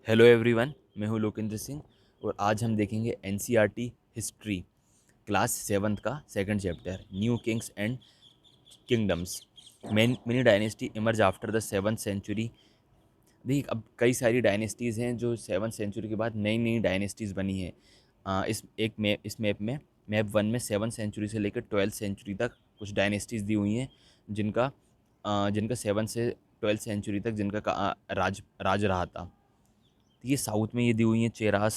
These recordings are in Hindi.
हेलो एवरीवन, मैं हूँ लोकेंद्र सिंह और आज हम देखेंगे एनसीईआरटी हिस्ट्री क्लास सेवन्थ का second chapter new kings and kingdoms. Many dynasty emerge after the seventh century. देखिए, अब कई सारी डायनेस्टीज़ हैं जो सेवन्थ सेंचुरी के बाद नई नई डायनेस्टीज़ बनी हैं। इस मैप में मैप वन में सेवन्थ सेंचुरी से लेकर ट्वेल्थ सेंचुरी तक कुछ डायनेस्टीज़ दी हुई हैं जिनका सेवन्थ से ट्वेल्थ सेंचुरी तक राज राज रहा था। ये साउथ में ये दी हुई हैं चेरास,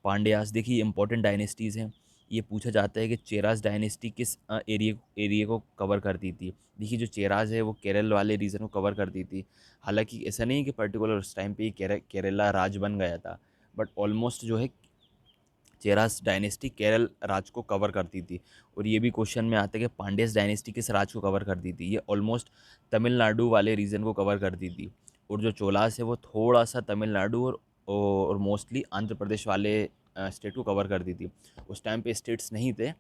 पांड्यास। देखिए, ये इंपॉर्टेंट डायनेस्टीज़ हैं। ये पूछा जाता है कि चेरास डायनेस्टी किस एरिया को कवर करती थी। देखिए, जो चेरास है वो केरल वाले रीजन को कवर करती थी। हालांकि ऐसा नहीं है कि पर्टिकुलर उस टाइम पे ही केरला राज बन गया था, बट ऑलमोस्ट जो है चेरास डायनेस्टी केरल राज को कवर करती थी। और ये भी क्वेश्चन में आता है कि पांड्यास डायनेस्टी किस राज को कवर करती थी। ये ऑलमोस्ट तमिलनाडु वाले रीजन को कवर करती थी। और जो चोलास है वो थोड़ा सा तमिलनाडु और मोस्टली आंध्र प्रदेश वाले स्टेट को कवर करती थी। उस टाइम पे स्टेट्स नहीं थे,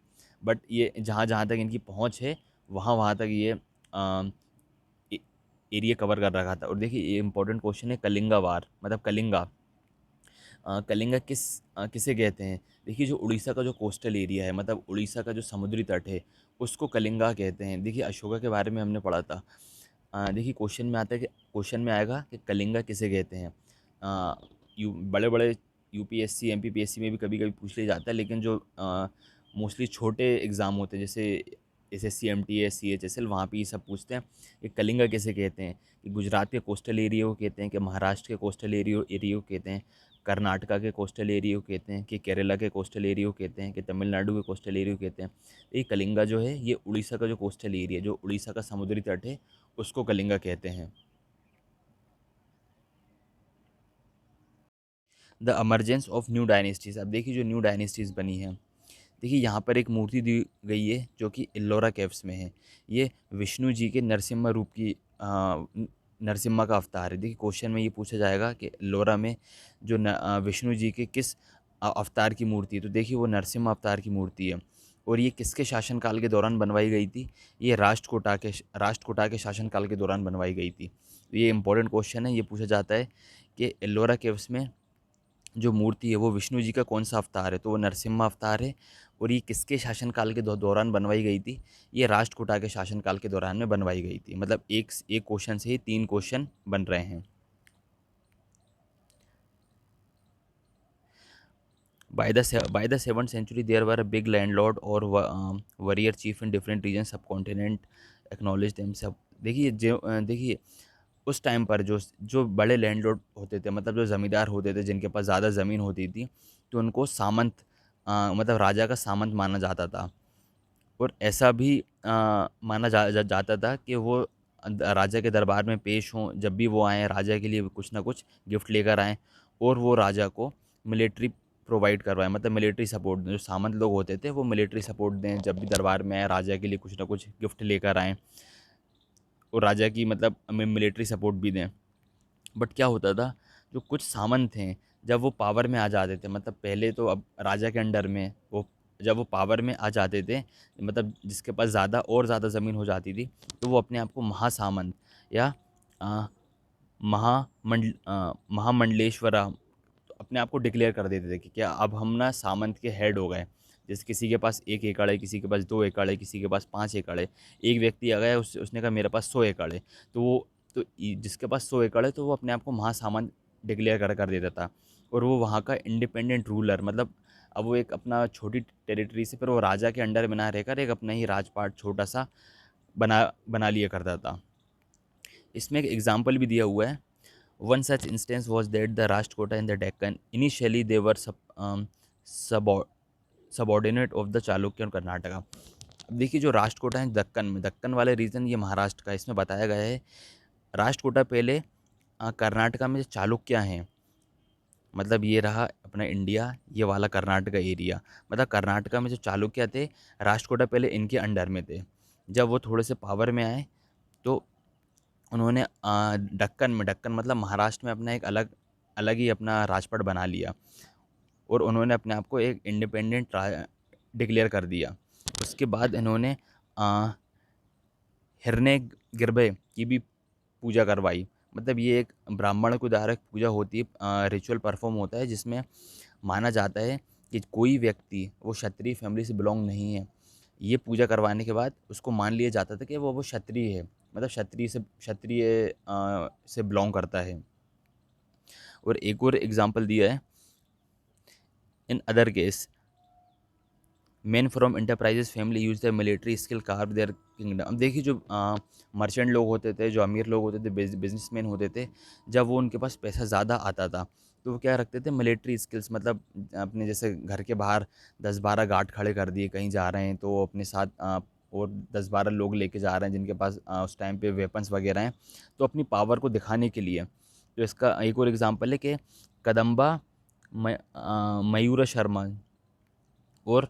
बट ये जहाँ जहाँ तक इनकी पहुँच है वहाँ वहाँ तक ये एरिया कवर कर रखा था। और देखिए, ये इंपॉर्टेंट क्वेश्चन है कलिंगा वार, मतलब कलिंगा। कलिंगा किसे कहते हैं। देखिए, जो उड़ीसा का जो कोस्टल एरिया है, मतलब उड़ीसा का जो समुद्री तट है, उसको कलिंगा कहते हैं। देखिए, अशोका के बारे में हमने पढ़ा था। देखिए, क्वेश्चन में आएगा कि कलिंगा किसे कहते हैं। बड़े बड़े यूपीएससी एमपीपीएससी में भी कभी कभी पूछ लिया जाता है, लेकिन जो मोस्टली छोटे एग्ज़ाम होते हैं जैसे एसएससी एमटीएस सीएचएसएल, वहाँ पे ये सब पूछते हैं कि कलिंगा किसे कहते हैं। कि गुजरात के कोस्टल एरिया को कहते हैं, कि महाराष्ट्र के कोस्टल एरिया को कहते हैं, कर्नाटका के कोस्टल एरिया को कहते हैं, कि केरला के कोस्टल एरिया को कहते हैं, कि तमिलनाडु के कोस्टल एरिया को कहते हैं। ये कलिंगा जो है ये उड़ीसा का जो कोस्टल एरिया, जो उड़ीसा का समुद्री तट है, उसको कलिंगा कहते हैं। The emergence of new dynasties. अब देखिए, जो न्यू डायनेस्टीज़ बनी है, देखिए यहाँ पर एक मूर्ति दी गई है जो कि इल्लोरा केव्स में है। ये विष्णु जी के नरसिम्हा रूप की नरसिम्हा का अवतार है। देखिए, क्वेश्चन में ये पूछा जाएगा कि इल्लोरा में जो विष्णु जी के किस अवतार की मूर्ति है। तो देखिए, वो नरसिम्हा अवतार की मूर्ति है। और ये किसके शासनकाल के दौरान बनवाई गई थी। ये राष्ट्रकूटा के शासनकाल के दौरान बनवाई गई थी। तो ये इंपॉर्टेंट क्वेश्चन है। ये पूछा जाता है कि इल्लोरा केव्स में जो मूर्ति है वो विष्णु जी का कौन सा अवतार है। तो वो नरसिम्हा अवतार है। और ये किसके शासनकाल के दौरान बनवाई गई थी। ये राष्ट्रकूटा के शासनकाल के दौरान में बनवाई गई थी। मतलब एक एक क्वेश्चन से ही तीन क्वेश्चन बन रहे हैं। By the 7th century, there were a big landlord or warrior chief in different regions, subcontinent acknowledged themselves। देखिए, उस टाइम पर जो जो बड़े लैंडलॉर्ड होते थे, मतलब जो ज़मींदार होते थे, जिनके पास ज़्यादा ज़मीन होती थी, तो उनको सामंत, मतलब राजा का सामंत माना जाता था। और ऐसा भी माना जाता था कि वो राजा के दरबार में पेश हों। जब भी वो आएँ, राजा के लिए कुछ ना कुछ गिफ्ट लेकर आएँ, और वो राजा को मिलिट्री प्रोवाइड करवाएँ, मतलब मिलिट्री सपोर्ट दें। जो सामंत लोग होते थे वो मिलिट्री सपोर्ट दें, जब भी दरबार में आए राजा के लिए कुछ ना कुछ गिफ्ट लेकर आएँ, और राजा की मतलब मिलिट्री सपोर्ट भी दें। बट क्या होता था, जो कुछ सामंत थे, जब वो पावर में आ जाते थे, मतलब पहले तो अब राजा के अंडर में वो, जब वो पावर में आ जाते थे, मतलब जिसके पास ज़्यादा और ज़्यादा ज़मीन हो जाती थी, तो वो अपने आप को महासामंत या अ, महामंडलेश्वरा अपने आप को डिक्लेयर कर देते थे कि क्या अब हम ना सामंत के हेड हो गए। जैसे किसी के पास 1 एकड़ है, किसी के पास 2 एकड़ है, किसी के पास 5 एकड़ है। एक व्यक्ति आ गया, उसने कहा मेरे पास 100 एकड़ है। तो वो जिसके पास 100 एकड़ है, तो वो अपने आप को महासामंत डिक्लेयर कर देता था। और वो वहाँ का इंडिपेंडेंट रूलर, मतलब अब वो एक अपना छोटी टेरिटरी से, पर वो राजा के अंडर में ना रहकर एक अपना ही राजपाट छोटा सा बना बना लिया करता था। इसमें एक एग्जाम्पल भी दिया हुआ है। One such instance was that the Rashtrakota in the Deccan, initially they were sub- subordinate of the Chalukya और कर्नाटका। अब देखिए, जो राष्ट्रकूटा है दक्कन में, दक्कन वाले रीजन ये महाराष्ट्र का, इसमें बताया गया है राष्ट्रकूटा पहले कर्नाटका में जो चालुक्य हैं, मतलब ये रहा अपना इंडिया, ये वाला कर्नाटका एरिया, मतलब कर्नाटका में जो चालुक्य थे, राष्ट्रकूटा पहले इनके अंडर में थे। जब वो थोड़े से पावर में आए, तो उन्होंने दक्कन मतलब महाराष्ट्र में अपना एक अलग अलग ही अपना राजपाट बना लिया। और उन्होंने अपने आप को एक इंडिपेंडेंट डिक्लेयर कर दिया। उसके बाद इन्होंने हिरण्य गर्भ की भी पूजा करवाई। मतलब ये एक ब्राह्मण को द्वारा पूजा होती है, रिचुअल परफॉर्म होता है, जिसमें माना जाता है कि कोई व्यक्ति वो क्षत्रिय फैमिली से बिलोंग नहीं है। ये पूजा करवाने के बाद उसको मान लिया जाता था कि वो क्षत्रिय है, मतलब क्षत्रिय से बिलोंग करता है। और एक और एग्जांपल दिया है, in other case main from enterprises family use the military skill curve there kingdom. अब देखिए जो मर्चेंट लोग होते थे, जो अमीर लोग होते थे, बिजनेसमैन होते थे, जब वो उनके पास पैसा ज़्यादा आता था तो वो क्या रखते थे, मिलिट्री स्किल्स, मतलब अपने जैसे घर के बाहर 10-12 गार्ड खड़े कर दिए, कहीं जा रहे हैं तो वो अपने साथ और 10-12 लोग लेके जा रहे हैं जिनके पास उस टाइम पे वेपन्स वगैरह हैं, तो अपनी पावर को दिखाने के लिए। तो इसका एक और एग्जांपल है कि कदम्बा मयूर शर्मा और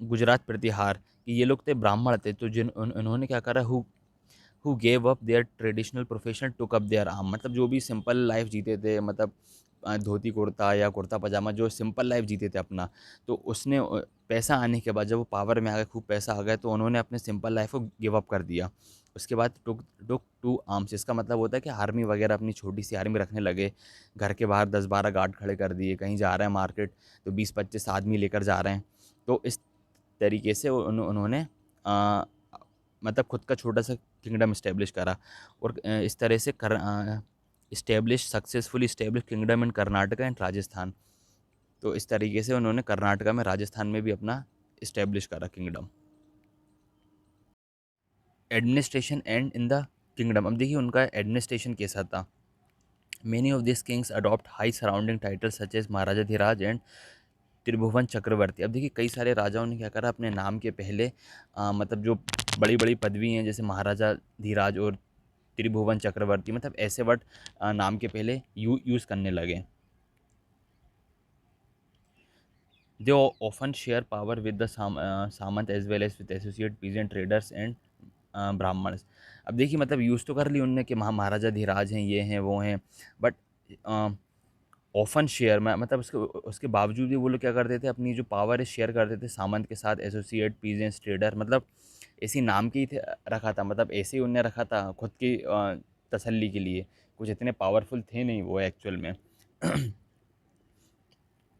गुजरात प्रतिहार, कि ये लोग थे ब्राह्मण थे, तो इन्होंने क्या करा, who gave up their traditional profession took up their arm, मतलब जो भी सिंपल लाइफ जीते थे, मतलब धोती कुर्ता या कुर्ता पजामा, जो सिंपल लाइफ जीते थे अपना, तो उसने पैसा आने के बाद जब वो पावर में आ गए, खूब पैसा आ गया, तो उन्होंने अपने सिंपल लाइफ को गिव अप कर दिया। उसके बाद टुक टुक टू आर्म्स, इसका मतलब होता है कि आर्मी वगैरह, अपनी छोटी सी आर्मी रखने लगे, घर के बाहर 10-12 गार्ड खड़े कर दिए, कहीं जा रहे हैं मार्केट तो 20-25 आदमी लेकर जा रहे हैं। तो इस तरीके से उन्होंने अ, मतलब खुद का छोटा सा किंगडम इस्टेब्लिश करा। और इस तरह से successfully establish kingdom in Karnataka and Rajasthan. तो इस तरीके से उन्होंने कर्नाटका में, राजस्थान में भी अपना इस्टेब्लिश करा kingdom. Administration and in the kingdom, अब देखिए उनका एडमिनिस्ट्रेशन कैसा था। Many of this kings adopt high surrounding title such as Maharaja dhiraj and Tribhuvana Chakravarti. अब देखिए कई सारे राजाओं ने क्या करा, अपने नाम के पहले मतलब जो बड़ी बड़ी पदवी हैं, जैसे महाराजा धीराज और त्रिभुवन चक्रवर्ती, मतलब ऐसे वर्ड नाम के पहले यूज़ करने लगे। They often share power with the samanta as well as with associate peasant traders and Brahmans. अब देखिए मतलब यूज़ तो कर ली उनने कि महाराजा धीराज हैं, ये हैं वो हैं, बट ऑफन शेयर में, मतलब उसके उसके बावजूद भी वो लोग क्या करते थे, अपनी जो पावर है शेयर करते थे सामंत के साथ, एसोसिएट पीजेंट्स ट्रेडर, मतलब इसी नाम के ही रखा था, मतलब ऐसे ही उनने रखा था खुद की तसल्ली के लिए। कुछ इतने पावरफुल थे नहीं वो एक्चुअल में।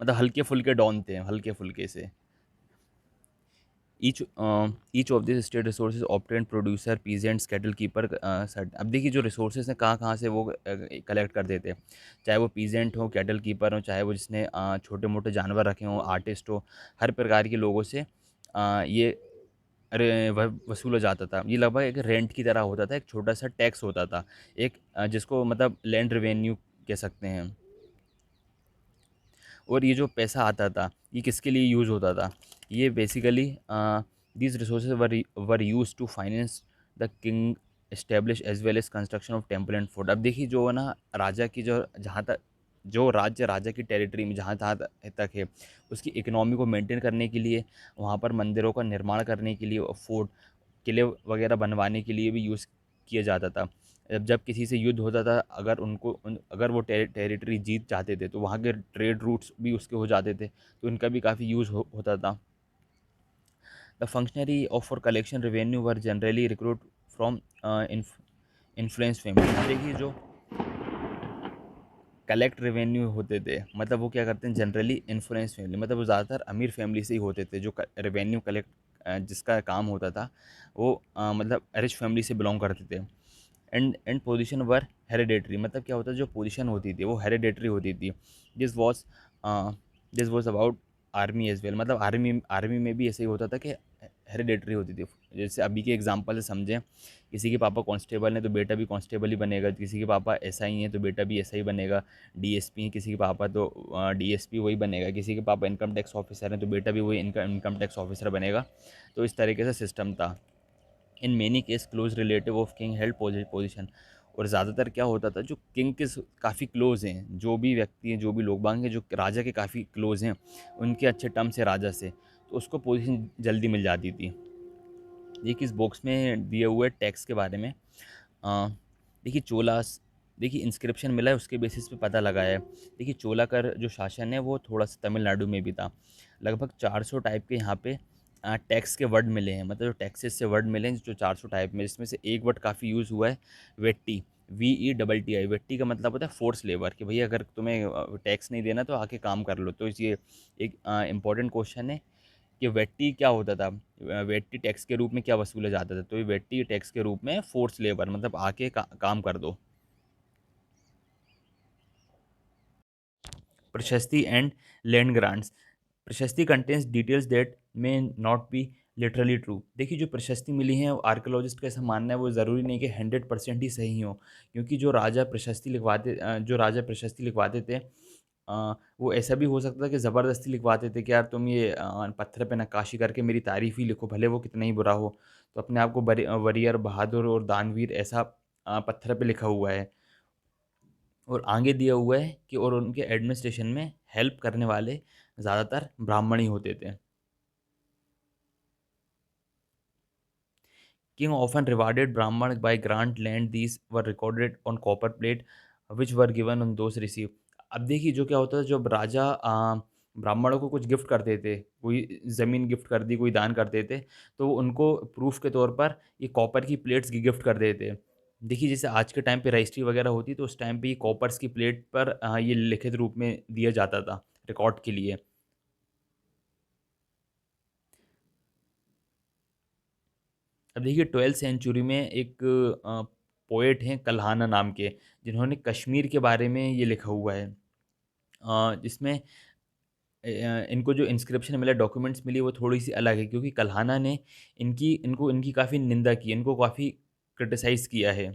मतलब हल्के फुल्के डॉन थे, हल्के फुल्के से। Each each of this state resources obtain producer peasants cattle keeper sort. अब देखिए जो रिसोर्सेज हैं कहाँ कहाँ से वो कलेक्ट कर देते हैं, चाहे वो पीजेंट हो, कैटल कीपर हो, चाहे वो जिसने छोटे मोटे जानवर रखे हों, आर्टिस्ट हो, हर प्रकार के लोगों से ये अरे वसूला जाता था। ये लगभग एक रेंट की तरह होता था, एक छोटा सा टैक्स होता था, एक जिसको मतलब लैंड रेवेन्यू कह सकते हैं। और ये जो पैसा आता था ये किसके लिए यूज़ होता था, ये basically these resources were use to finance the king establish as well as construction of temple and fort. अब देखिए जो है ना, राजा की जो जहाँ तक जो राज्य राजा की टेरिटरी में जहाँ तहाँ तक है, उसकी इकोनॉमी को मेंटेन करने के लिए, वहाँ पर मंदिरों का निर्माण करने के लिए, फोर्ट किले वगैरह बनवाने के लिए भी यूज़ किया जाता था। जब किसी से युद्ध होता था, अगर वो टेरिटरी जीत जाते थे, तो वहाँ के ट्रेड रूट्स भी उसके हो जाते थे, तो इनका भी काफ़ी यूज़ होता था। The functionary of for collection revenue were generally recruit from influence family. देखिए जो कलेक्ट रेवेन्यू होते थे, मतलब वो क्या करते हैं, जनरली इन्फ्लुएंस फैमिली, मतलब वो ज़्यादातर अमीर फैमिली से ही होते थे, जो रेवेन्यू कलेक्ट जिसका काम होता था, वो मतलब रिच फैमिली से बिलोंग करते थे। एंड पोजीशन वर हेरिडेटरी, मतलब क्या होता है, जो पोजीशन होती थी वो हेरिडेटरी होती थी। This was this was about army as well, मतलब आर्मी आर्मी में भी ऐसे ही होता था कि हेरिडेटरी होती थी। जैसे अभी के एग्जांपल से समझें, किसी के पापा कांस्टेबल हैं तो बेटा भी कांस्टेबल ही बनेगा, किसी के पापा एसआई हैं तो बेटा भी एसआई बनेगा, डीएसपी हैं किसी के पापा तो डीएसपी वही बनेगा, किसी के पापा इनकम टैक्स ऑफिसर हैं तो बेटा भी वही इनकम टैक्स ऑफिसर बनेगा। तो इस तरीके से सिस्टम था। In many case close relative of king held position. और ज़्यादातर क्या होता था, जो किंग के काफ़ी क्लोज हैं, जो भी व्यक्ति हैं, जो भी लोग बांग हैं, जो राजा के काफ़ी क्लोज हैं, उनके अच्छे टर्म्स है राजा से, तो उसको पोजीशन जल्दी मिल जाती थी। ये किस बॉक्स में दिए हुए टैक्स के बारे में, अ, देखिए चोलास, देखिए इंस्क्रिप्शन मिला है उसके बेसिस पे पता लगा है। देखिए चोला का जो शासन है वो थोड़ा सा तमिलनाडु में भी था। लगभग 400 टाइप के यहाँ पे टैक्स के वर्ड मिले हैं, मतलब जो टैक्सेस से वर्ड मिले हैं जो 400 टाइप में, जिसमें से एक वर्ड काफ़ी यूज़ हुआ है, वेट्टी। VETTI, वेट्टी का मतलब होता है फोर्स लेबर, कि भैया अगर तुम्हें टैक्स नहीं देना तो आके काम कर लो। तो ये एक इम्पॉर्टेंट क्वेश्चन है कि वेट्टी क्या होता था, वेट्टी टैक्स के रूप में क्या वसूला जाता था। तो ये वेट्टी टैक्स के रूप में फोर्स लेबर, मतलब आके काम कर दो। प्रशस्ति एंड लैंड ग्रांट्स। प्रशस्ति contains details that may not be literally true. देखिए जो प्रशस्ति मिली है, आर्कोलॉजिस्ट का ऐसा मानना है, वो ज़रूरी नहीं कि 100% ही सही हो, क्योंकि जो राजा प्रशस्ति लिखवाते थे, वो ऐसा भी हो सकता था कि ज़बरदस्ती लिखवाते थे कि यार तुम ये पत्थर पे नक्काशी करके मेरी तारीफ़ ही लिखो, भले वो कितना ही बुरा हो। तो अपने आप को वरीयर, बहादुर और दानवीर ऐसा पत्थर पे लिखा हुआ है। और आगे दिया हुआ है कि और उनके एडमिनिस्ट्रेशन में हेल्प करने वाले ज़्यादातर ब्राह्मण ही होते थे। King often rewarded Brahman by grant land. These were recorded on copper plate, which were given on those received. अब देखिए जो क्या होता है, जब राजा ब्राह्मणों को कुछ गिफ्ट करते थे, कोई ज़मीन गिफ्ट कर दी, कोई दान करते थे, तो उनको प्रूफ के तौर पर ये कॉपर की प्लेट्स की गिफ्ट कर देते। देखिए जैसे आज के टाइम पे रजिस्ट्री वगैरह होती, तो उस टाइम पे ये कॉपर्स की प्लेट पर ये लिखित रूप में दिया जाता था रिकॉर्ड के लिए। अब देखिए 12th सेंचुरी में एक पोएट हैं कल्हाना नाम के, जिन्होंने कश्मीर के बारे में ये लिखा हुआ है, जिसमें इनको जो इंस्क्रिप्शन मिला, डॉक्यूमेंट्स मिली, वो थोड़ी सी अलग है, क्योंकि कल्हाना ने इनकी काफ़ी निंदा की, इनको काफ़ी क्रिटिसाइज़ किया है।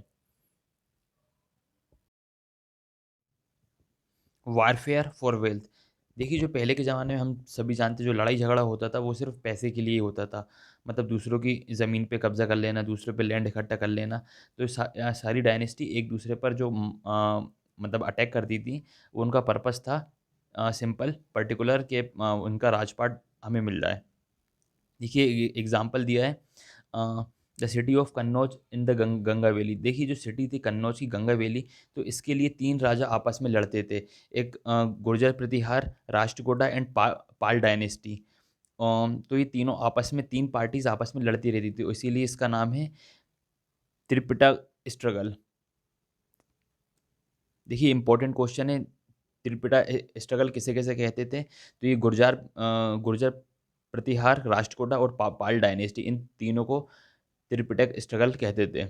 Warfare for wealth. देखिए जो पहले के ज़माने में हम सभी जानते हैं, जो लड़ाई झगड़ा होता था वो सिर्फ पैसे के लिए होता था, मतलब दूसरों की ज़मीन पे कब्जा कर लेना, दूसरे पे लैंड इकट्ठा कर लेना। तो सारी डायनेस्टी एक दूसरे पर जो मतलब अटैक करती थी, वो उनका पर्पस था सिंपल पर्टिकुलर के उनका राजपाट हमें मिल रहा है। देखिए एग्जाम्पल दिया है, the city of Kannauj in the Ganga valley. देखिए जो सिटी थी कन्नौज की गंगा वैली, तो इसके लिए तीन राजा आपस में लड़ते थे। एक गुर्जर प्रतिहार, राष्ट्रकूटा एंड पाल डायनेस्टी। तो ये तीनों आपस में, तीन पार्टीज आपस में लड़ती रहती थी, इसीलिए इसका नाम है त्रिपिटा स्ट्रगल। देखिए इंपॉर्टेंट क्वेश्चन है, त्रिपिटा स्ट्रगल किसे किसे कहते थे। तो ये गुर्जर प्रतिहार, राष्ट्रकूटा और पाल डायनेस्टी, इन तीनों को त्रिपिटक स्ट्रगल कहते थे।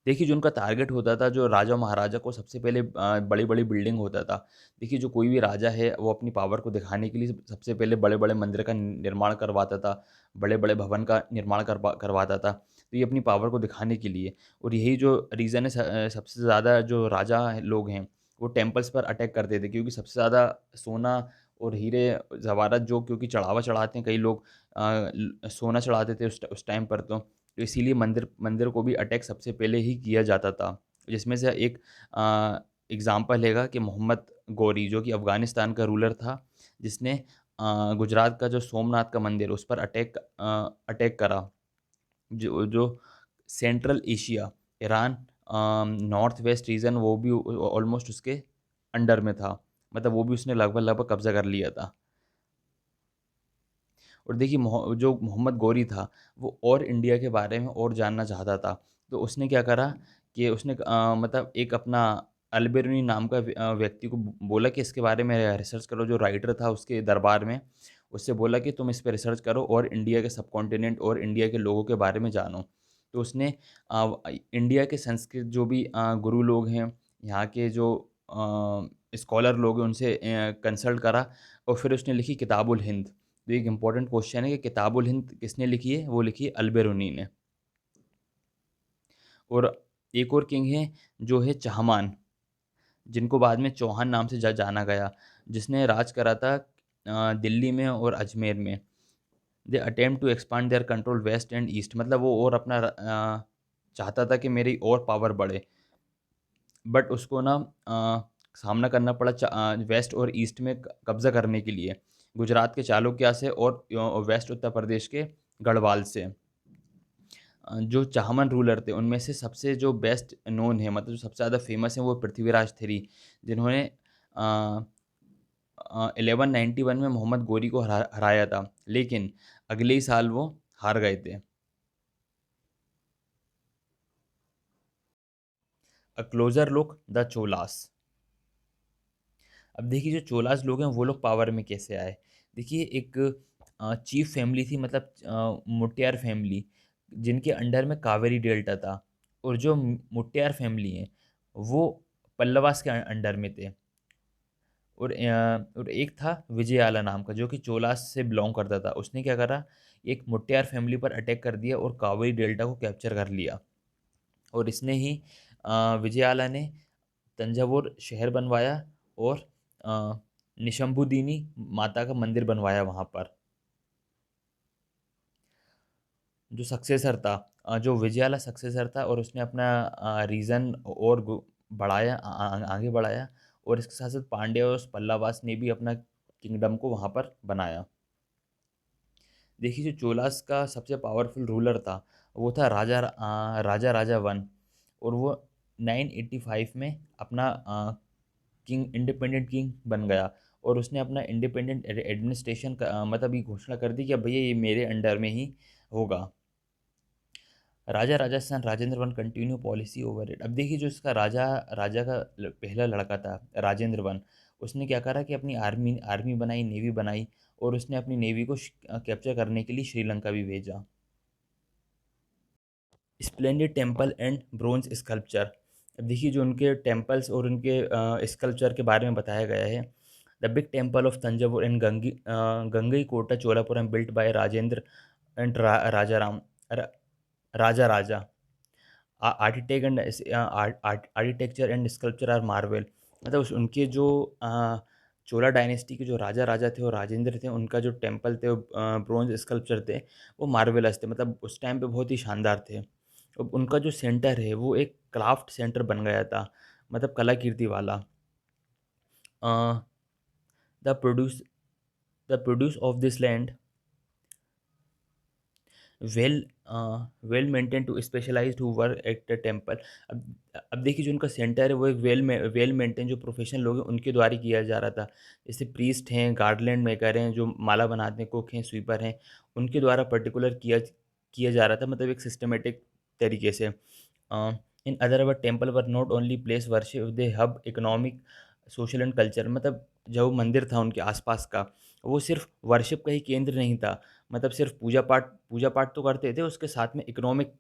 देखिए जो उनका टारगेट होता था, जो राजा महाराजा को सबसे पहले बड़ी बड़ी बिल्डिंग होता था। देखिए जो कोई भी राजा है, वो अपनी पावर को दिखाने के लिए सबसे पहले बड़े बड़े मंदिर का निर्माण करवाता था, बड़े बड़े भवन का निर्माण करवाता था, तो ये अपनी पावर को दिखाने के लिए। और यही जो रीज़न है, सबसे ज़्यादा जो राजा लोग हैं वो टेम्पल्स पर अटैक करते थे, क्योंकि सबसे ज़्यादा सोना और हीरे जवाहरात जो, क्योंकि चढ़ावा चढ़ाते हैं कई लोग, सोना चढ़ाते थे उस टाइम पर। तो इसीलिए मंदिर मंदिर को भी अटैक सबसे पहले ही किया जाता था। जिसमें से एक एग्ज़ाम्पल हैगा कि मोहम्मद गौरी, जो कि अफ़गानिस्तान का रूलर था, जिसने गुजरात का जो सोमनाथ का मंदिर, उस पर अटैक करा। जो central Asia, Iran, north west region, वो भी ऑलमोस्ट उसके अंडर में था, मतलब वो भी उसने लगभग लगभग कब्जा कर लिया था। और देखिए जो मोहम्मद गौरी था, वो और इंडिया के बारे में और जानना चाहता था। तो उसने क्या करा कि उसने मतलब एक अपना अल्बेरुनी नाम का व्यक्ति को बोला कि इसके बारे में रिसर्च करो। जो राइटर था उसके दरबार में, उससे बोला कि तुम इस पे रिसर्च करो और इंडिया के सबकॉन्टिनेंट और इंडिया के लोगों के बारे में जानो। तो उसने इंडिया के संस्कृत जो भी गुरु लोग हैं, यहाँ के जो स्कॉलर लोग हैं, उनसे कंसल्ट करा, और फिर उसने लिखी किताबुल हिंद। तो एक इम्पॉर्टेंट क्वेश्चन है कि किताबुल हिंद किसने लिखी है, वो लिखी है अल्बेरुनी ने। और एक और किंग है जो है चहमान, जिनको बाद में चौहान नाम से जाना गया, जिसने राज करा था दिल्ली में और अजमेर में। They attempt to expand their control west and east, मतलब वो और अपना चाहता था कि मेरी और पावर बढ़े, बट उसको ना सामना करना पड़ा वेस्ट और ईस्ट में कब्जा करने के लिए, गुजरात के चालुक्य से और वेस्ट उत्तर प्रदेश के गढ़वाल से। जो चाहमन रूलर थे, उनमें से सबसे जो बेस्ट नोन है, मतलब जो सबसे ज़्यादा फेमस है, वो पृथ्वीराज थ्री, जिन्होंने 1191 में मोहम्मद गोरी को हराया था, लेकिन अगले ही साल वो हार गए थे। अ क्लोजर लुक द चोलास। अब देखिए जो चोलास लोग हैं वो लोग पावर में कैसे आए। देखिए एक चीफ फैमिली थी, मतलब मुटियार फैमिली, जिनके अंडर में कावेरी डेल्टा था। और जो मुटियार फैमिली है वो पल्लवास के अंडर में थे। और एक था विजयाला नाम का, जो कि चोलास से बिलोंग करता था। उसने क्या करा, एक मुटियार फैमिली पर अटैक कर दिया और कावेरी डेल्टा को कैप्चर कर लिया। और इसने ही विजयाला ने तंजावुर शहर बनवाया और अ, निशंभुदीनी माता का मंदिर बनवाया वहाँ पर। जो सक्सेसर था, जो विजयाला सक्सेसर था, और उसने अपना रीजन और बढ़ाया, आगे बढ़ाया। और इसके साथ साथ पांड्या और पल्लवास ने भी अपना किंगडम को वहाँ पर बनाया। देखिए जो चोलास का सबसे पावरफुल रूलर था वो था राजा राजा वन। और वो 985 में अपना किंग, इंडिपेंडेंट किंग बन गया। और उसने अपना इंडिपेंडेंट एडमिनिस्ट्रेशन का मतलब ये घोषणा कर दी कि अब भैया ये मेरे अंडर में ही होगा। Raja Rajasthan Rajendra one continue policy over it. अब देखिए जो इसका राजा राजा का पहला लड़का था राजेंद्र वन, उसने क्या करा कि अपनी आर्मी आर्मी बनाई, नेवी बनाई। और उसने अपनी नेवी को कैप्चर करने के लिए श्रीलंका भी भेजा। Splendid temple and bronze sculpture. अब देखिए जो उनके टेम्पल्स और उनके स्कल्पचर के बारे में बताया गया है। The big temple of Thanjavur and Gangaikonda Cholapuram built by Rajendra and Rajaram Raja Raja architect and architecture and sculpture are marvel. मतलब उनके जो चोला डायनेस्टी के जो राजा राजा थे और राजेंद्र थे, उनका जो टेम्पल थे, ब्रोंज स्कल्पचर थे, वो मार्वेलस थे, मतलब उस टाइम पे बहुत ही शानदार थे। अब उनका जो सेंटर है वो एक क्राफ्ट सेंटर बन गया था, मतलब कलाकृति वाला। The produce the produce of this land well well maintain to specialised who work at the temple. अब अब देखिए जो उनका सेंटर है वो एक वेल मेंटेन, जो प्रोफेशनल लोग हैं उनके द्वारा ही किया जा रहा था। जैसे प्रीस्ट हैं, गार्डलैंड मेकर हैं, जो माला बनाते हैं, कुक हैं, स्वीपर हैं, उनके द्वारा पर्टिकुलर किया किया जा रहा था, मतलब एक सिस्टमेटिक तरीके से। In other word temple were not only place worship, they hub economic social and culture. मतलब जो मंदिर था उनके आसपास का, वो सिर्फ वर्शिप का ही केंद्र नहीं था, मतलब सिर्फ पूजा पाठ तो करते थे, उसके साथ में इकोनॉमिक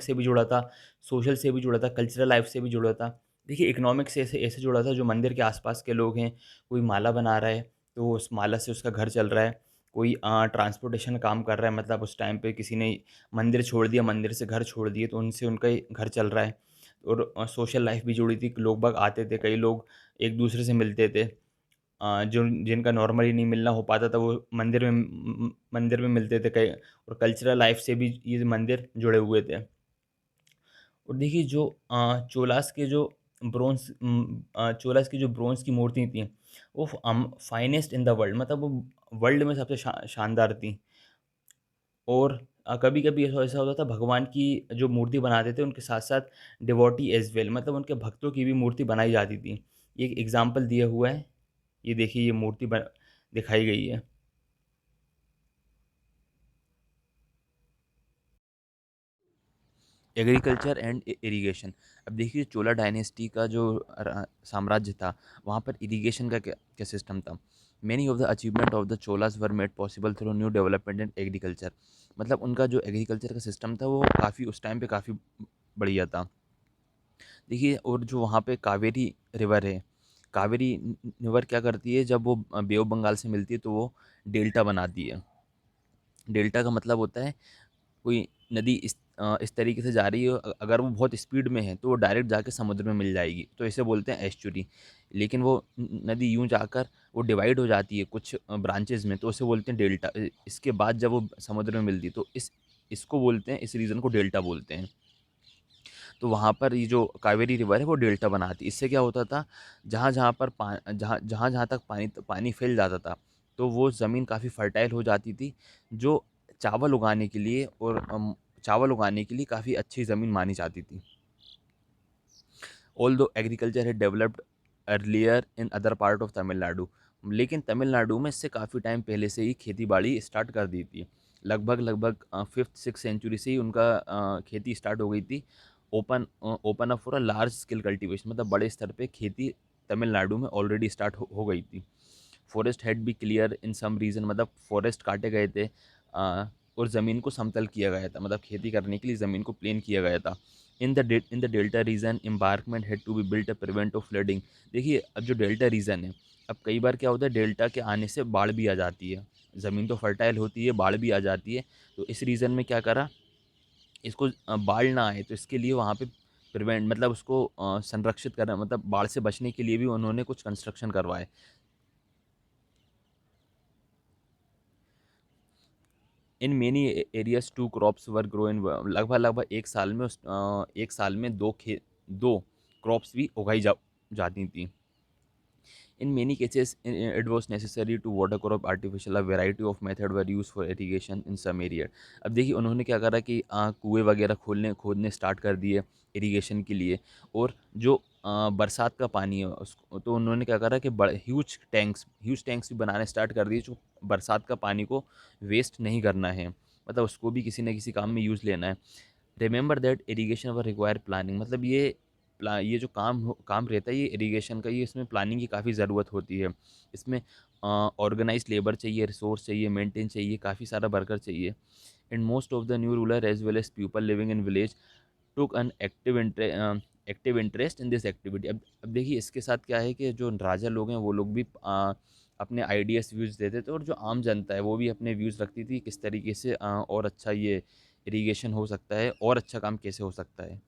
से भी जुड़ा था, सोशल से भी जुड़ा था, कल्चरल लाइफ से भी जुड़ा था। देखिए इकोनॉमिक से ऐसे ऐसे जुड़ा था, जो मंदिर के आसपास के लोग हैं, कोई माला बना रहा है तो उस माला से उसका घर चल रहा है। कोई ट्रांसपोर्टेशन काम कर रहा है, मतलब उस टाइम पे किसी ने मंदिर छोड़ दिया, मंदिर से घर छोड़ दिए, तो उनसे उनका ही घर चल रहा है। और सोशल लाइफ भी जुड़ी थी, लोग बाग आते थे, कई लोग एक दूसरे से मिलते थे। जो जिनका नॉर्मली नहीं मिलना हो पाता था वो मंदिर में मिलते थे कई। और कल्चरल लाइफ से भी ये मंदिर जुड़े हुए थे। और देखिए जो चोलास की जो ब्रोंज की मूर्ति थी वो फाइनेस्ट इन द वर्ल्ड, मतलब वो वर्ल्ड में सबसे शानदार थी। और कभी कभी ऐसा ऐसा होता था, भगवान की जो मूर्ति बनाते थे उनके साथ साथ डिवोटी एज वेल, मतलब उनके भक्तों की भी मूर्ति बनाई जाती थी। ये एक एग्जाम्पल दिया हुआ है, ये देखिए ये मूर्ति दिखाई गई है। Agriculture and irrigation. अब देखिए चोला डायनेस्टी का जो साम्राज्य था, वहाँ पर इरिगेशन का क्या क्या सिस्टम था। Many of the achievement of the Cholas were made possible through new development in agriculture. मतलब उनका जो एग्रीकल्चर का सिस्टम था वो काफ़ी उस टाइम पे काफ़ी बढ़िया था। देखिए और जो वहाँ पे कावेरी रिवर है, कावेरी रिवर क्या करती है, जब वो बे ऑफ बंगाल से मिलती है तो वो डेल्टा बनाती है। डेल्टा का मतलब होता है कोई नदी इस तरीके से जा रही है, अगर वो बहुत स्पीड में है तो वो डायरेक्ट जाके समुद्र में मिल जाएगी, तो इसे बोलते हैं एस्चुरी। लेकिन वो नदी यूं जाकर वो डिवाइड हो जाती है कुछ ब्रांचेस में, तो उसे बोलते हैं डेल्टा। इसके बाद जब वो समुद्र में मिलती है तो इसको बोलते हैं, इस रीजन को डेल्टा बोलते हैं। तो वहाँ पर ये जो कावेरी रिवर है वो डेल्टा बनाती। इससे क्या होता था, जहाँ जहाँ तक पानी पानी फैल जाता था तो वो ज़मीन काफ़ी फर्टाइल हो जाती थी, जो चावल उगाने के लिए चावल उगाने के लिए काफ़ी अच्छी ज़मीन मानी जाती थी। ऑल दो एग्रीकल्चर है developed earlier in other part of Tamil Nadu. लेकिन तमिलनाडु में इससे काफ़ी टाइम पहले से ही खेती बाड़ी स्टार्ट कर दी थी। लगभग लगभग 5th 6th सेंचुरी से ही उनका खेती स्टार्ट हो गई थी। Open up for a large scale cultivation, मतलब बड़े स्तर पे खेती तमिलनाडु में ऑलरेडी स्टार्ट हो गई थी। Forest had be clear in some region, मतलब फॉरेस्ट काटे गए थे और ज़मीन को समतल किया गया था, मतलब खेती करने के लिए ज़मीन को प्लेन किया गया था। In the delta region embankment had to be built a prevent of flooding. देखिए अब जो डेल्टा रीजन है, अब कई बार क्या होता है डेल्टा के आने से बाढ़ भी आ जाती है, ज़मीन तो फर्टाइल होती है, बाढ़ भी आ जाती है। तो इस रीज़न में क्या करा, इसको बाढ़ ना आए तो इसके लिए वहाँ पे प्रिवेंट, मतलब उसको संरक्षित करना, मतलब बाढ़ से बचने के लिए भी उन्होंने कुछ कंस्ट्रक्शन करवाए। In many areas two crops were grow in, लगभग लगभग एक साल में एक साल में दो क्रॉप्स भी उगाई जाती थी। In many cases, it was necessary to water crop artificial. A variety of method were used for irrigation in some area. अब देखिए उन्होंने क्या करा कि कुएं वगैरह खोदने स्टार्ट कर दिए इरिगेशन के लिए, और जो बरसात का पानी है उसको तो उन्होंने क्या करा कि बड़े ह्यूज टैंक्स भी बनाने स्टार्ट कर दिए, जो बरसात का पानी को वेस्ट नहीं करना है, मतलब उसको भी किसी न किसी काम में यूज़ लेना है। Remember that irrigation were require planning, मतलब ये जो काम रहता है ये इरिगेशन का, ये इसमें प्लानिंग की काफ़ी ज़रूरत होती है। इसमें ऑर्गेनाइज लेबर चाहिए, रिसोर्स चाहिए, मेंटेन चाहिए, काफ़ी सारा वर्कर चाहिए। And most of the new ruler as well as people living in village took an active interest in this activity. अब देखिए इसके साथ क्या है कि जो राजा लोग हैं वो लोग भी अपने आइडियाज़ व्यूज़ देते थे, और जो आम जनता है वो भी अपने व्यूज़ रखती थी किस तरीके से और अच्छा ये इरिगेशन हो सकता है, और अच्छा काम कैसे हो सकता है।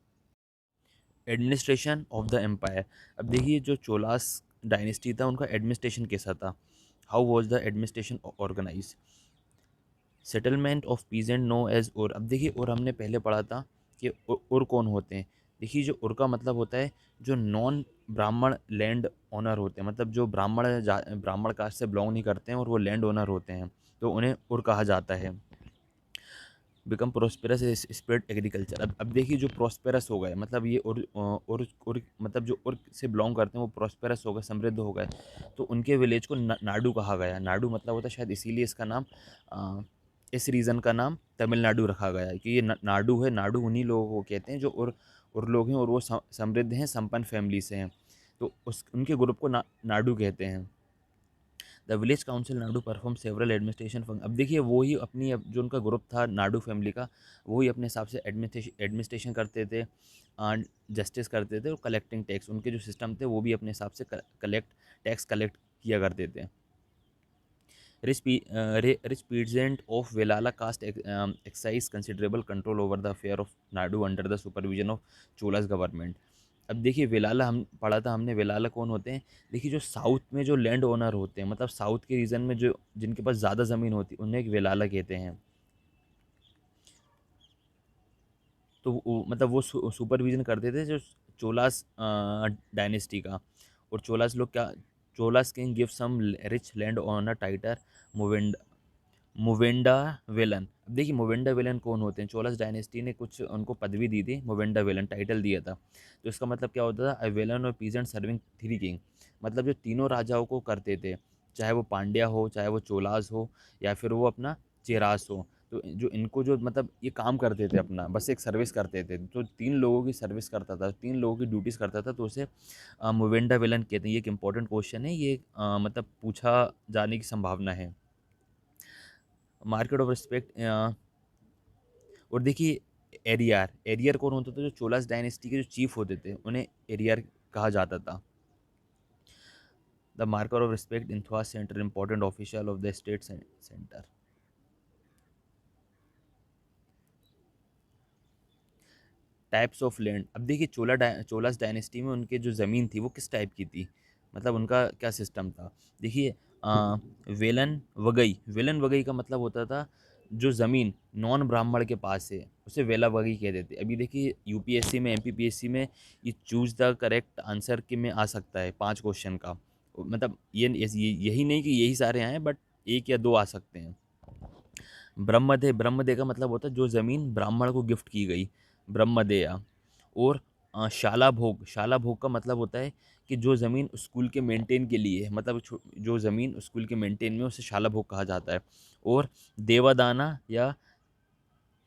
एडमिनिस्ट्रेशन ऑफ द एम्पायर, अब देखिए जो चोलास डायनेस्टी था उनका एडमिनिस्ट्रेशन कैसा था, how was the administration organise. Settlement of peasant known as ur, अब देखिए उर हमने पहले पढ़ा था कि उर कौन होते हैं। देखिए जो उर का मतलब होता है जो नॉन ब्राह्मण लैंड ओनर होते हैं, मतलब जो ब्राह्मण कास्ट से बिलोंग नहीं करते हैं और वो लैंड ओनर होते हैं, तो उन्हें उर कहा जाता है। बिकम प्रोस्पेरस स्प्रेड एग्रीकल्चर, अब देखिए जो प्रोस्पेरस हो गए, मतलब ये और मतलब जो उर से बिलोंग करते हैं वो प्रोस्पेरस हो गए, समृद्ध हो गए, तो उनके विलेज को नाडू कहा गया। नाडू मतलब होता है शायद इसीलिए इसका नाम अ, इस रीजन का नाम तमिलनाडु रखा गया है कि ये नाडु है। नाडु उन्हीं लोगों को कहते हैं जो उर लोग हैं, और वो समृद्ध हैं, संपन्न फैमिली से हैं, तो उस उनके ग्रुप को नाडू कहते हैं। The village council Nadu perform several administration function, अब देखिए वो ही जो उनका ग्रुप था नाडू फैमिली का, वो ही अपने हिसाब से एडमिनिस्ट्रेशन करते थे, जस्टिस करते थे, और कलेक्टिंग टैक्स, उनके जो सिस्टम थे वो भी अपने हिसाब से टैक्स कलेक्ट किया करते थे। Rich peasant of Vellala caste exercise considerable control over the affair of nadu under the supervision of Cholas government. अब देखिए वेलाला हम पढ़ा था हमने, वेलाला कौन होते हैं। देखिए जो साउथ में जो लैंड ओनर होते हैं, मतलब साउथ के रीजन में जो जिनके पास ज़्यादा ज़मीन होती है उन्हें एक वेलाला कहते हैं। तो मतलब वो सुपरविजन करते थे जो चोलास डायनेस्टी का। और चोलास लोग क्या, Cholas king give some rich land owner title Muvenda Velan. अब देखिए मुवेंडा वेलन कौन होते हैं, चोलस डायनेस्टी ने कुछ उनको पदवी दी थी, मुवेंडा वेलन टाइटल दिया था। तो इसका मतलब क्या होता था, अ वेलन और पीजेंट सर्विंग थ्री किंग, मतलब जो तीनों राजाओं को करते थे, चाहे वो पांड्या हो, चाहे वो चोलास हो, या फिर वो अपना चेरास हो। तो जो इनको जो मतलब ये काम करते थे अपना, बस एक सर्विस करते थे, तो तीन लोगों की सर्विस करता था, तीन लोगों की ड्यूटीज़ करता था, तो उसे मुवेंडा वेलन कहते हैं। ये एक इंपॉर्टेंट क्वेश्चन है, ये मतलब पूछा जाने की संभावना है। मार्केट ऑफ रिस्पेक्ट, और देखिए एरियर, एरियर कौन होता था, जो चोलास डायनेस्टी के जो चीफ होते थे उन्हें एरियर कहा जाता था। द मार्कर ऑफ रिस्पेक्ट इंथवा center important official of the state center. Types of land, अब देखिए चोलास डायनेस्टी में उनके जो ज़मीन थी वो किस टाइप की थी, मतलब उनका क्या सिस्टम था। देखिए वेलन वगई का मतलब होता था जो ज़मीन नॉन ब्राह्मण के पास है उसे वेला वगई कहते थे। अभी देखिए यूपीएससी में एमपीपीएससी में ये चूज द करेक्ट आंसर के में आ सकता है 5 क्वेश्चन का, मतलब यही नहीं कि यही सारे आए, बट एक या दो आ सकते हैं। ब्रह्मदे का मतलब होता है जो ज़मीन ब्राह्मण को गिफ्ट की गई, ब्रह्मदेया। और शाला भोग का मतलब होता है कि जो ज़मीन स्कूल के मेंटेन के लिए है, मतलब जो ज़मीन स्कूल के मेंटेन में उसे शाला भोग कहा जाता है। और देवादाना या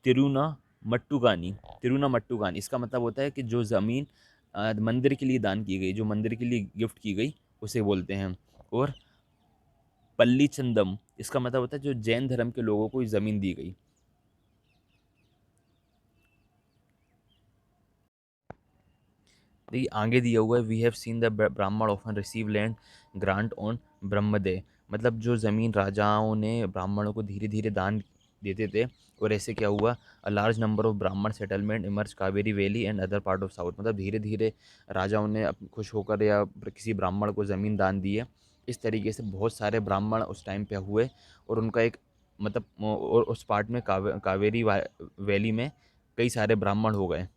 तिरुना मट्टुकानी, तिरुना मट्टुकानी, इसका मतलब होता है कि जो ज़मीन मंदिर के लिए दान की गई, जो मंदिर के लिए गिफ्ट की गई, उसे बोलते हैं। और पल्लीचंदम, इसका मतलब होता है जो जैन धर्म के लोगों को ज़मीन दी गई। देखिए आगे दिया हुआ है, we have seen the Brahmin often receive land grant on Brahmadeya, मतलब जो ज़मीन राजाओं ने ब्राह्मणों को धीरे धीरे दान देते थे। और ऐसे क्या हुआ, अ लार्ज नंबर ऑफ ब्राह्मण settlement emerge Kaveri valley and other part of south, मतलब धीरे धीरे राजाओं ने खुश होकर या किसी ब्राह्मण को ज़मीन दान दी है। इस तरीके से बहुत सारे ब्राह्मण उस टाइम पे हुए, और उनका एक मतलब और उस पार्ट में कावेरी वैली में कई सारे ब्राह्मण हो गए।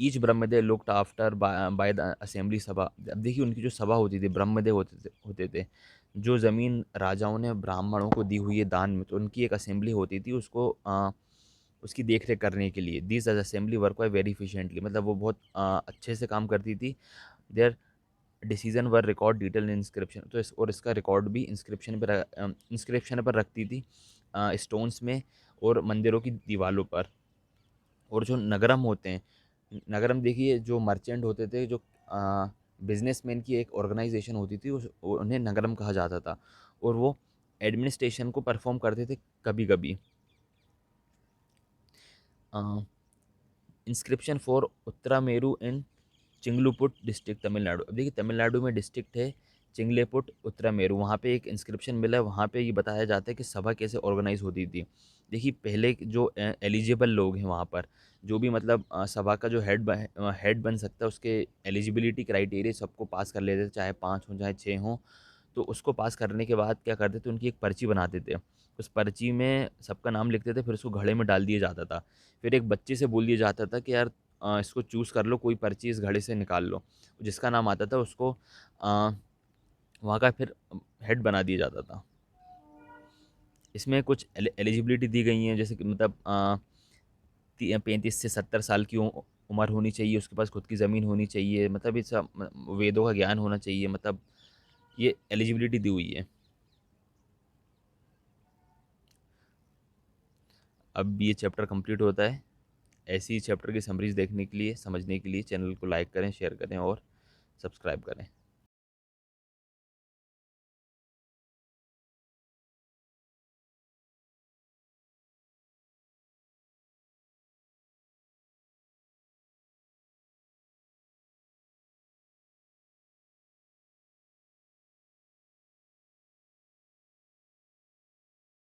Each Brahmadev looked after by the assembly सभा, अब देखिए उनकी जो सभा होती थी, ब्रह्मदेव होते थे। जो ज़मीन राजाओं ने ब्राह्मणों को दी हुई है दान में, तो उनकी एक असेंबली होती थी उसको उसकी देख रेख करने के लिए। This assembly work by very efficiently, मतलब वो बहुत अच्छे से काम करती थी। There decision were record detail inscription, तो और इसका रिकॉर्ड भी इंस्क्रिप्शन पर रखती थी, स्टोन्स में और मंदिरों की दीवारों पर। और जो नगरम होते हैं, नगरम देखिए जो मर्चेंट होते थे, जो बिजनेसमैन की एक ऑर्गेनाइजेशन होती थी, उन्हें नगरम कहा जाता था। और वो एडमिनिस्ट्रेशन को परफॉर्म करते थे कभी कभी। Inscription for Uttaramerur in Chingleput district Tamil Nadu, अब देखिए तमिलनाडु में डिस्ट्रिक्ट है चिंगलेपुट उत्तरामेरू, वहाँ पे एक इंस्क्रिप्शन मिला है। वहाँ पे ये बताया जाता है कि सभा कैसे ऑर्गेनाइज होती थी। देखिए पहले जो एलिजिबल लोग हैं वहाँ पर, जो भी मतलब सभा का जो हेड बन सकता है, उसके एलिजिबिलिटी क्राइटेरिया सबको पास कर लेते थे, चाहे 5 हों चाहे 6 हों। तो उसको पास करने के बाद क्या करते थे, उनकी एक पर्ची बनाते थे। उस पर्ची में सबका नाम लिखते थे, फिर उसको घड़े में डाल दिया जाता था। फिर एक बच्चे से बोल दिया जाता था कि यार इसको चूज़ कर लो, कोई पर्ची इस घड़े से निकाल लो। जिसका नाम आता था उसको वहाँ का फिर हेड बना दिया जाता था। इसमें कुछ एलिजिबिलिटी दी गई हैं, जैसे कि मतलब 35 से 70 साल की उम्र होनी चाहिए, उसके पास खुद की ज़मीन होनी चाहिए, मतलब ये सब वेदों का ज्ञान होना चाहिए, मतलब ये एलिजिबिलिटी दी हुई है। अब ये चैप्टर कंप्लीट होता है। ऐसी ही चैप्टर की समरीज देखने के लिए, समझने के लिए चैनल को लाइक करें, शेयर करें और सब्सक्राइब करें।